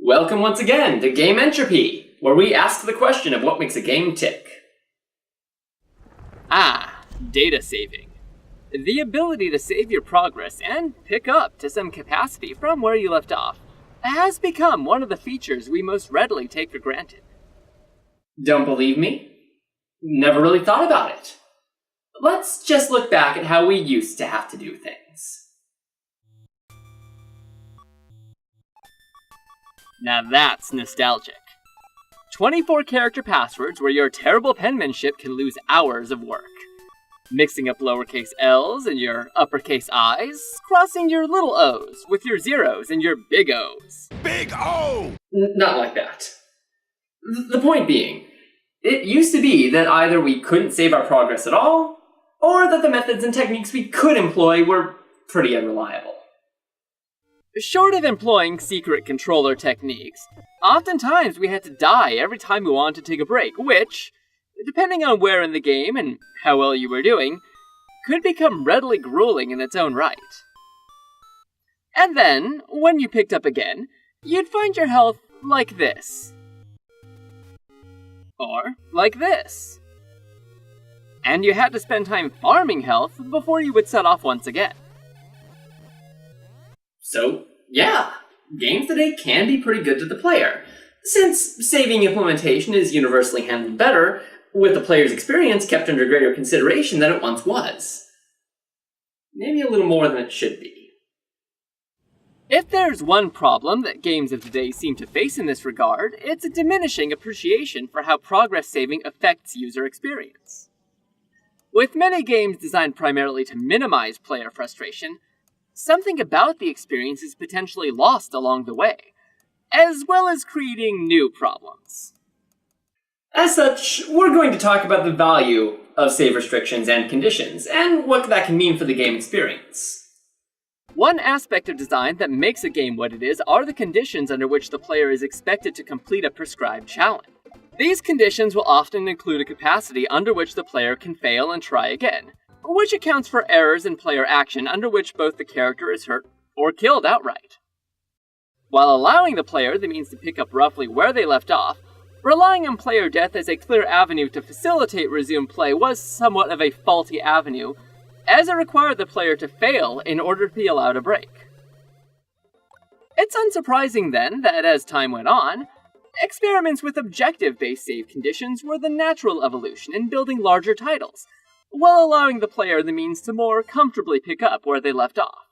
Welcome once again to GamEntropy, where we ask the question of what makes a game tick. Data saving. The ability to save your progress and pick up to some capacity from where you left off has become one of the features we most readily take for granted. Don't believe me? Never really thought about it. Let's just look back at how we used to have to do things. Now that's nostalgic. 24-character passwords where your terrible penmanship can lose hours of work. Mixing up lowercase l's and your uppercase i's, crossing your little o's with your zeros and your big O's. Big O! Not like that. The point being, it used to be that either we couldn't save our progress at all, or that the methods and techniques we could employ were pretty unreliable. Short of employing secret controller techniques, oftentimes we had to die every time we wanted to take a break, which, depending on where in the game and how well you were doing, could become readily grueling in its own right. And then, when you picked up again, you'd find your health like this. Or like this. And you had to spend time farming health before you would set off once again. So, yeah, games today can be pretty good to the player, since saving implementation is universally handled better, with the player's experience kept under greater consideration than it once was. Maybe a little more than it should be. If there's one problem that games of today seem to face in this regard, it's a diminishing appreciation for how progress saving affects user experience. With many games designed primarily to minimize player frustration, something about the experience is potentially lost along the way, as well as creating new problems. As such, we're going to talk about the value of save restrictions and conditions, and what that can mean for the game experience. One aspect of design that makes a game what it is are the conditions under which the player is expected to complete a prescribed challenge. These conditions will often include a capacity under which the player can fail and try again, which accounts for errors in player action under which both the character is hurt or killed outright. While allowing the player the means to pick up roughly where they left off, relying on player death as a clear avenue to facilitate resumed play was somewhat of a faulty avenue, as it required the player to fail in order to be allowed a break. It's unsurprising then that as time went on, experiments with objective-based save conditions were the natural evolution in building larger titles, while allowing the player the means to more comfortably pick up where they left off.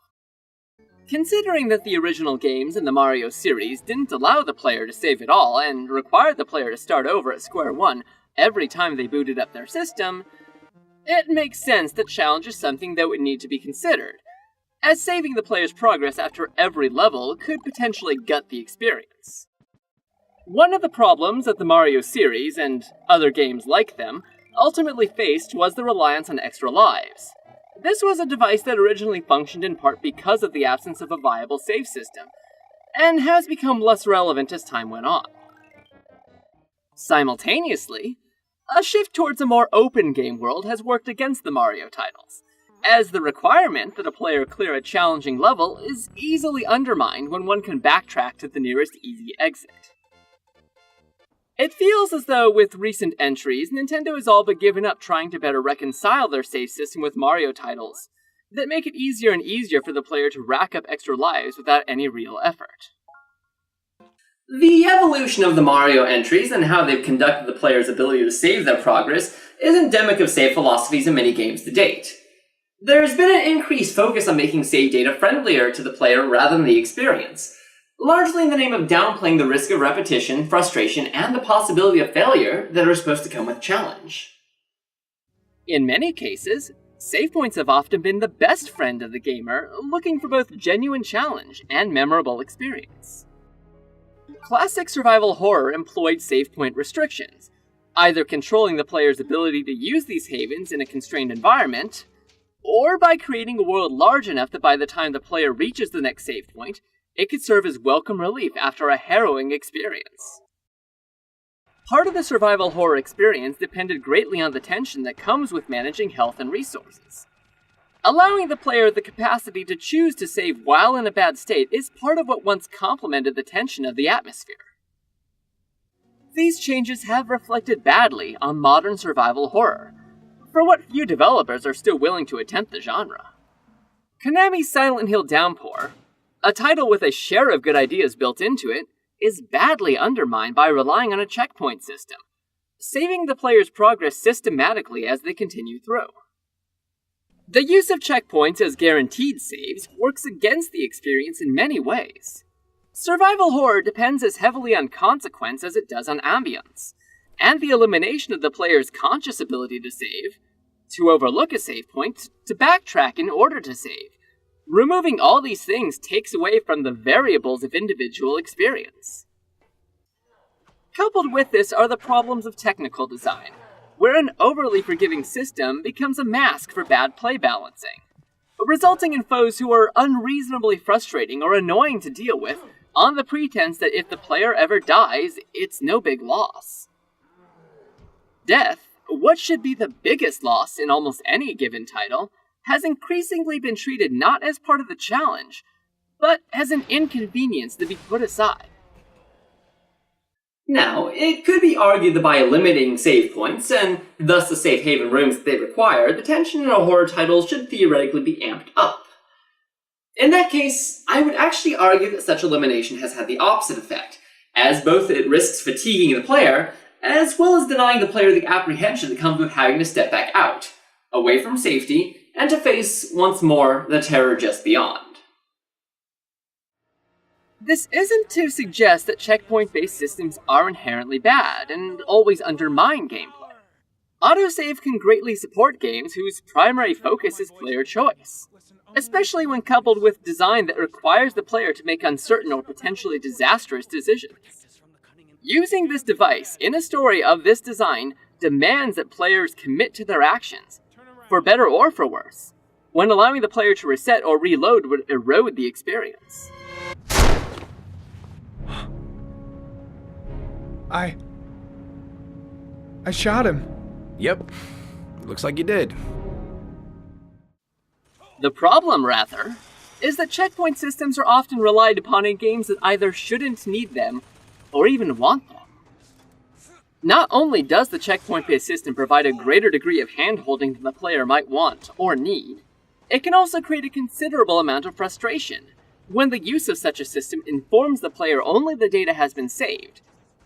Considering that the original games in the Mario series didn't allow the player to save at all and required the player to start over at square one every time they booted up their system, it makes sense that challenge is something that would need to be considered, as saving the player's progress after every level could potentially gut the experience. One of the problems that the Mario series, and other games like them, ultimately faced was the reliance on extra lives. This was a device that originally functioned in part because of the absence of a viable save system, and has become less relevant as time went on. Simultaneously, a shift towards a more open game world has worked against the Mario titles, as the requirement that a player clear a challenging level is easily undermined when one can backtrack to the nearest easy exit. It feels as though with recent entries, Nintendo has all but given up trying to better reconcile their save system with Mario titles that make it easier and easier for the player to rack up extra lives without any real effort. The evolution of the Mario entries and how they've conducted the player's ability to save their progress is endemic of save philosophies in many games to date. There's been an increased focus on making save data friendlier to the player rather than the experience, largely in the name of downplaying the risk of repetition, frustration, and the possibility of failure that are supposed to come with challenge. In many cases, save points have often been the best friend of the gamer, looking for both genuine challenge and memorable experience. Classic survival horror employed save point restrictions, either controlling the player's ability to use these havens in a constrained environment, or by creating a world large enough that by the time the player reaches the next save point, it could serve as welcome relief after a harrowing experience. Part of the survival horror experience depended greatly on the tension that comes with managing health and resources. Allowing the player the capacity to choose to save while in a bad state is part of what once complemented the tension of the atmosphere. These changes have reflected badly on modern survival horror, for what few developers are still willing to attempt the genre. Konami's Silent Hill Downpour, a title with a share of good ideas built into it, is badly undermined by relying on a checkpoint system, saving the player's progress systematically as they continue through. The use of checkpoints as guaranteed saves works against the experience in many ways. Survival horror depends as heavily on consequence as it does on ambience, and the elimination of the player's conscious ability to save, to overlook a save point, to backtrack in order to save. Removing all these things takes away from the variables of individual experience. Coupled with this are the problems of technical design, where an overly forgiving system becomes a mask for bad play balancing, resulting in foes who are unreasonably frustrating or annoying to deal with on the pretense that if the player ever dies, it's no big loss. Death, what should be the biggest loss in almost any given title, has increasingly been treated not as part of the challenge, but as an inconvenience to be put aside. Now, it could be argued that by limiting save points, and thus the safe haven rooms that they require, the tension in a horror title should theoretically be amped up. In that case, I would actually argue that such elimination has had the opposite effect, as both it risks fatiguing the player, as well as denying the player the apprehension that comes with having to step back out, away from safety, and to face, once more, the terror just beyond. This isn't to suggest that checkpoint-based systems are inherently bad and always undermine gameplay. Autosave can greatly support games whose primary focus is player choice, especially when coupled with design that requires the player to make uncertain or potentially disastrous decisions. Using this device in a story of this design demands that players commit to their actions, for better or for worse, when allowing the player to reset or reload would erode the experience. I shot him. Yep. Looks like you did. The problem, rather, is that checkpoint systems are often relied upon in games that either shouldn't need them or even want them. Not only does the checkpoint-based system provide a greater degree of hand-holding than the player might want or need, it can also create a considerable amount of frustration when the use of such a system informs the player only the data has been saved,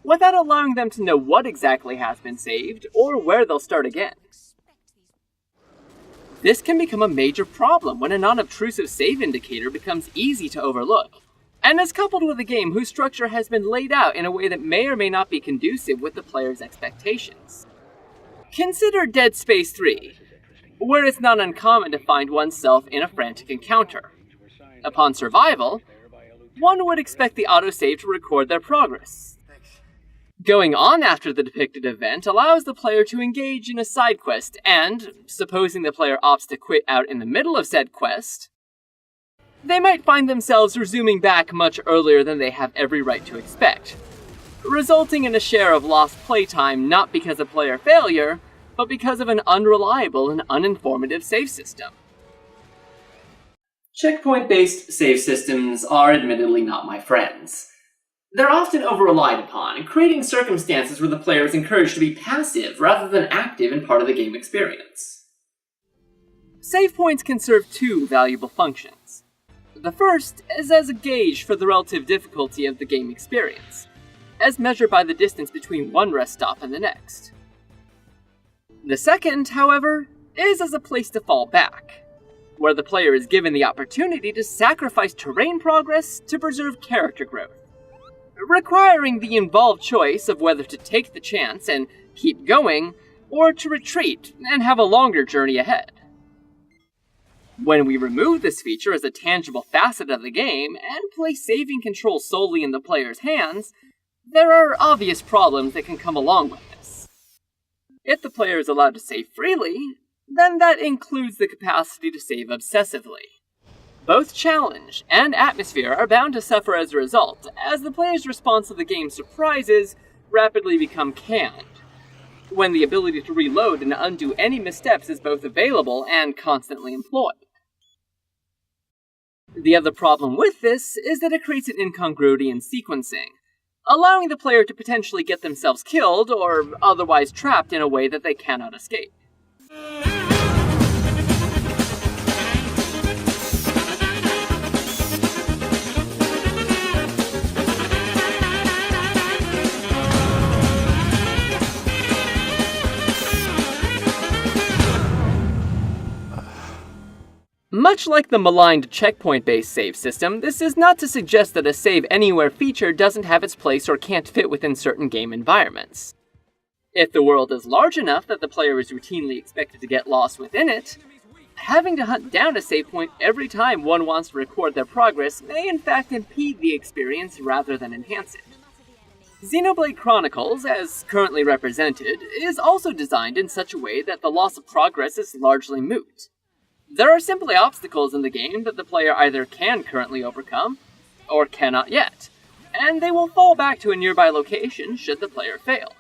without allowing them to know what exactly has been saved or where they'll start again. This can become a major problem when a non-obtrusive save indicator becomes easy to overlook, and is coupled with a game whose structure has been laid out in a way that may or may not be conducive with the player's expectations. Consider Dead Space 3, where it's not uncommon to find oneself in a frantic encounter. Upon survival, one would expect the autosave to record their progress. Going on after the depicted event allows the player to engage in a side quest and, supposing the player opts to quit out in the middle of said quest, they might find themselves resuming back much earlier than they have every right to expect, resulting in a share of lost playtime not because of player failure, but because of an unreliable and uninformative save system. Checkpoint-based save systems are admittedly not my friends. They're often over-relied upon, creating circumstances where the player is encouraged to be passive rather than active in part of the game experience. Save points can serve two valuable functions. The first is as a gauge for the relative difficulty of the game experience, as measured by the distance between one rest stop and the next. The second, however, is as a place to fall back, where the player is given the opportunity to sacrifice terrain progress to preserve character growth, requiring the involved choice of whether to take the chance and keep going, or to retreat and have a longer journey ahead. When we remove this feature as a tangible facet of the game and place saving control solely in the player's hands, there are obvious problems that can come along with this. If the player is allowed to save freely, then that includes the capacity to save obsessively. Both challenge and atmosphere are bound to suffer as a result, as the player's response to the game's surprises rapidly become canned, when the ability to reload and undo any missteps is both available and constantly employed. The other problem with this is that it creates an incongruity in sequencing, allowing the player to potentially get themselves killed or otherwise trapped in a way that they cannot escape. Much like the maligned checkpoint-based save system, this is not to suggest that a save anywhere feature doesn't have its place or can't fit within certain game environments. If the world is large enough that the player is routinely expected to get lost within it, having to hunt down a save point every time one wants to record their progress may in fact impede the experience rather than enhance it. Xenoblade Chronicles, as currently represented, is also designed in such a way that the loss of progress is largely moot. There are simply obstacles in the game that the player either can currently overcome, or cannot yet, and they will fall back to a nearby location should the player fail.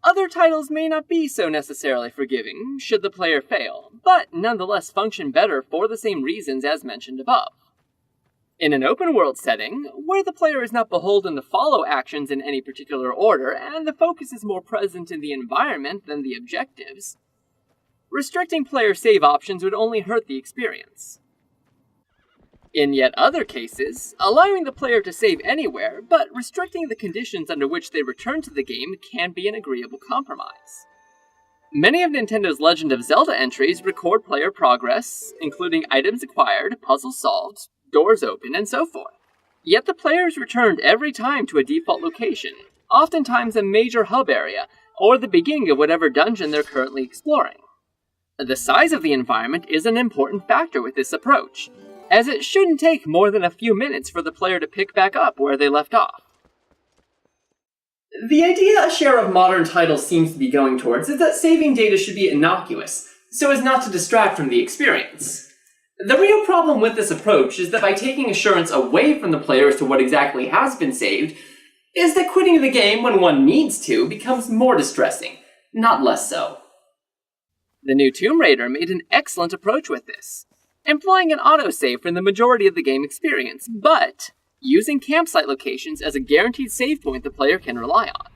Other titles may not be so necessarily forgiving should the player fail, but nonetheless function better for the same reasons as mentioned above. In an open-world setting, where the player is not beholden to follow actions in any particular order, and the focus is more present in the environment than the objectives, restricting player save options would only hurt the experience. In yet other cases, allowing the player to save anywhere, but restricting the conditions under which they return to the game can be an agreeable compromise. Many of Nintendo's Legend of Zelda entries record player progress, including items acquired, puzzles solved, doors open, and so forth. Yet the player is returned every time to a default location, oftentimes a major hub area, or the beginning of whatever dungeon they're currently exploring. The size of the environment is an important factor with this approach, as it shouldn't take more than a few minutes for the player to pick back up where they left off. The idea a share of modern titles seems to be going towards is that saving data should be innocuous, so as not to distract from the experience. The real problem with this approach is that by taking assurance away from the player as to what exactly has been saved, is that quitting the game when one needs to becomes more distressing, not less so. The new Tomb Raider made an excellent approach with this, employing an autosave for the majority of the game experience, but using campsite locations as a guaranteed save point the player can rely on.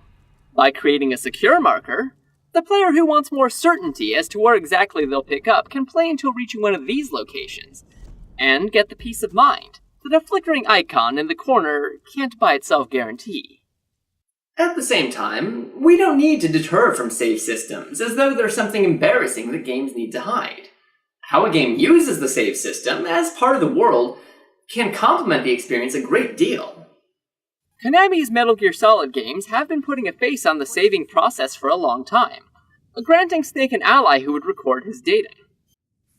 By creating a secure marker, the player who wants more certainty as to where exactly they'll pick up can play until reaching one of these locations, and get the peace of mind that a flickering icon in the corner can't by itself guarantee. At the same time, we don't need to deter from save systems, as though there's something embarrassing that games need to hide. How a game uses the save system, as part of the world, can complement the experience a great deal. Konami's Metal Gear Solid games have been putting a face on the saving process for a long time, granting Snake an ally who would record his data.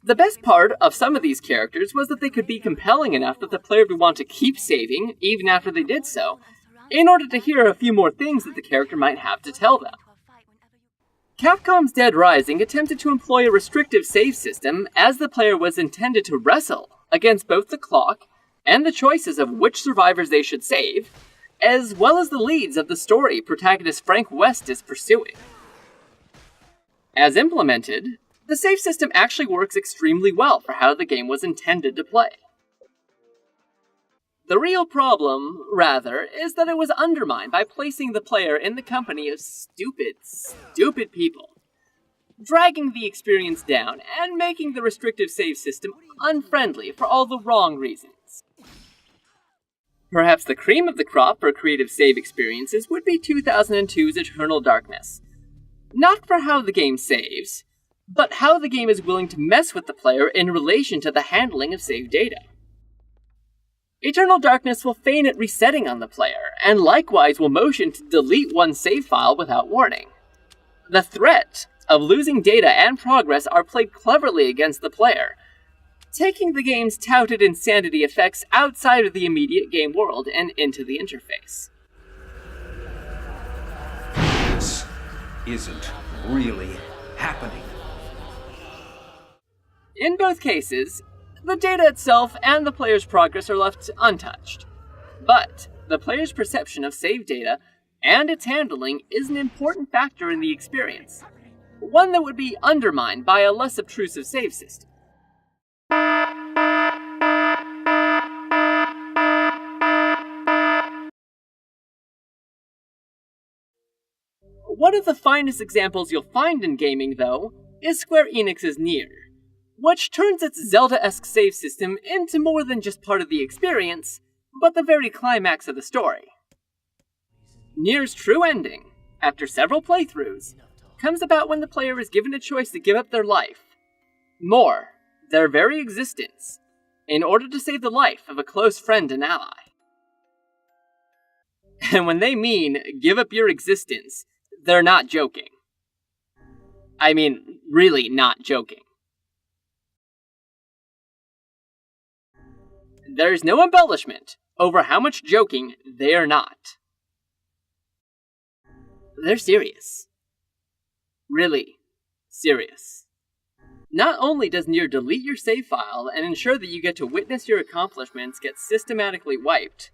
The best part of some of these characters was that they could be compelling enough that the player would want to keep saving, even after they did so, in order to hear a few more things that the character might have to tell them. Capcom's Dead Rising attempted to employ a restrictive save system as the player was intended to wrestle against both the clock and the choices of which survivors they should save, as well as the leads of the story protagonist Frank West is pursuing. As implemented, the save system actually works extremely well for how the game was intended to play. The real problem, rather, is that it was undermined by placing the player in the company of stupid people, dragging the experience down and making the restrictive save system unfriendly for all the wrong reasons. Perhaps the cream of the crop for creative save experiences would be 2002's Eternal Darkness. Not for how the game saves, but how the game is willing to mess with the player in relation to the handling of save data. Eternal Darkness will feign it resetting on the player, and likewise will motion to delete one save file without warning. The threat of losing data and progress are played cleverly against the player, taking the game's touted insanity effects outside of the immediate game world and into the interface. This isn't really happening. In both cases, the data itself and the player's progress are left untouched. But the player's perception of save data and its handling is an important factor in the experience, one that would be undermined by a less obtrusive save system. One of the finest examples you'll find in gaming, though, is Square Enix's Nier, which turns its Zelda-esque save system into more than just part of the experience, but the very climax of the story. Nier's true ending, after several playthroughs, comes about when the player is given a choice to give up their life, more, their very existence, in order to save the life of a close friend and ally. And when they mean give up your existence, they're not joking. I mean, really not joking. There's no embellishment over how much joking they're not. They're serious. Really serious. Not only does Nier delete your save file and ensure that you get to witness your accomplishments get systematically wiped,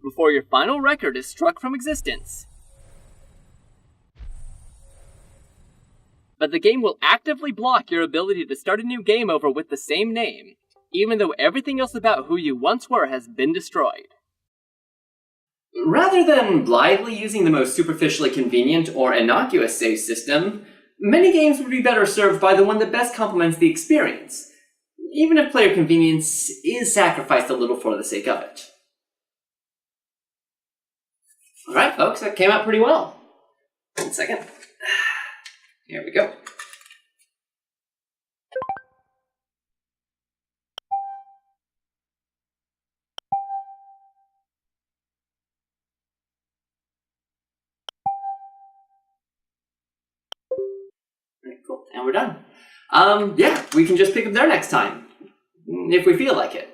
before your final record is struck from existence, but the game will actively block your ability to start a new game over with the same name, even though everything else about who you once were has been destroyed. Rather than blithely using the most superficially convenient or innocuous save system, many games would be better served by the one that best complements the experience, even if player convenience is sacrificed a little for the sake of it. Alright, folks, that came out pretty well. 1 second. Here we go. Alright, cool. And we're done. Yeah, we can just pick up there next time. If we feel like it.